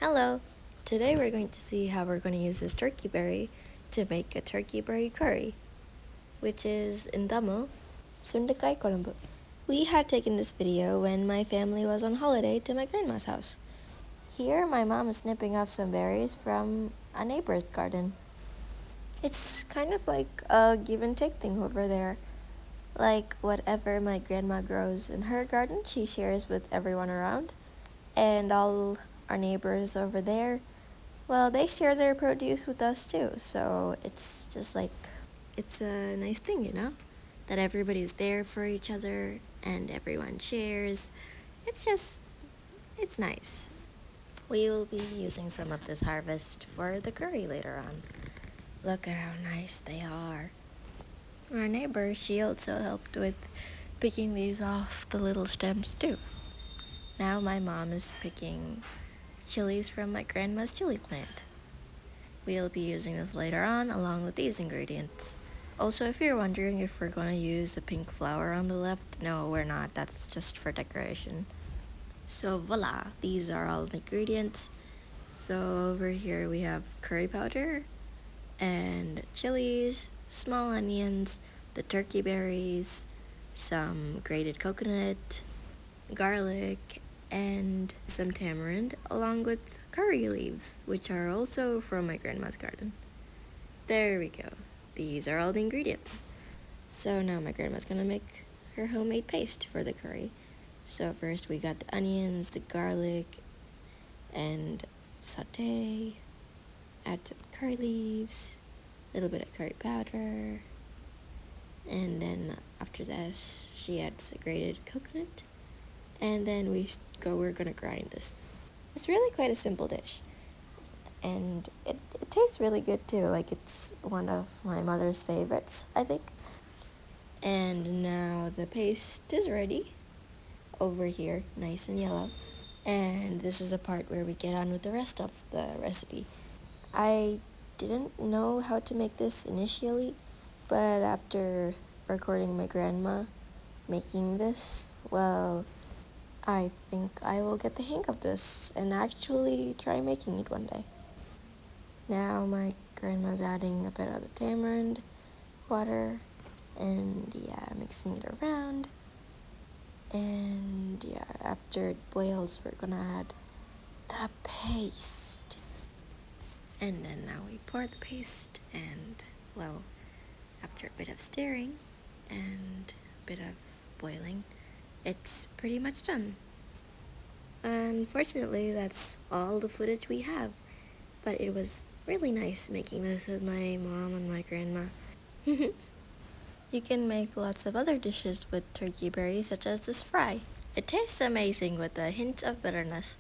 Hello! Today we're going to see how we're going to use this turkey berry to make a turkey berry curry, which is in Tamil, Sundakkai Kulambu. We had taken this video when my family was on holiday to my grandma's house. Here my mom is snipping off some berries from a neighbor's garden. It's kind of like a give and take thing over there. Like whatever my grandma grows in her garden, she shares with everyone around. And all our neighbors over there, well, they share their produce with us too. So it's just like, it's a nice thing, that everybody's there for each other and everyone shares. It's nice. We will be using some of this harvest for the curry later on. Look at how nice they are. Our neighbor, she also helped with picking these off the little stems too. Now my mom is picking chilies from my grandma's chili plant. We'll be using this later on along with these ingredients. Also, if you're wondering if we're going to use the pink flower on the left, no, we're not. That's just for decoration. So voila, these are all the ingredients. So over here we have curry powder and chilies, small onions, the turkey berries, some grated coconut, garlic, and some tamarind, along with curry leaves, which are also from my grandma's garden. There we go. These are all the ingredients. So now my grandma's gonna make her homemade paste for the curry. So first we got the onions, the garlic, and saute. Add some curry leaves, a little bit of curry powder, and then after this she adds a grated coconut, and then we're gonna grind this. It's really quite a simple dish, and it tastes really good too. Like, it's one of my mother's favorites, I think. And now the paste is ready over here, nice and yellow, and this is the part where we get on with the rest of the recipe. I didn't know how to make this initially, but after recording my grandma making this, well, I think I will get the hang of this and actually try making it one day. Now my grandma's adding a bit of the tamarind water, and mixing it around. And after it boils, we're gonna add the paste. And then now we pour the paste, and well, after a bit of stirring and a bit of boiling, it's pretty much done. Unfortunately, that's all the footage we have, but it was really nice making this with my mom and my grandma. You can make lots of other dishes with turkey berries, such as this fry. It tastes amazing with a hint of bitterness.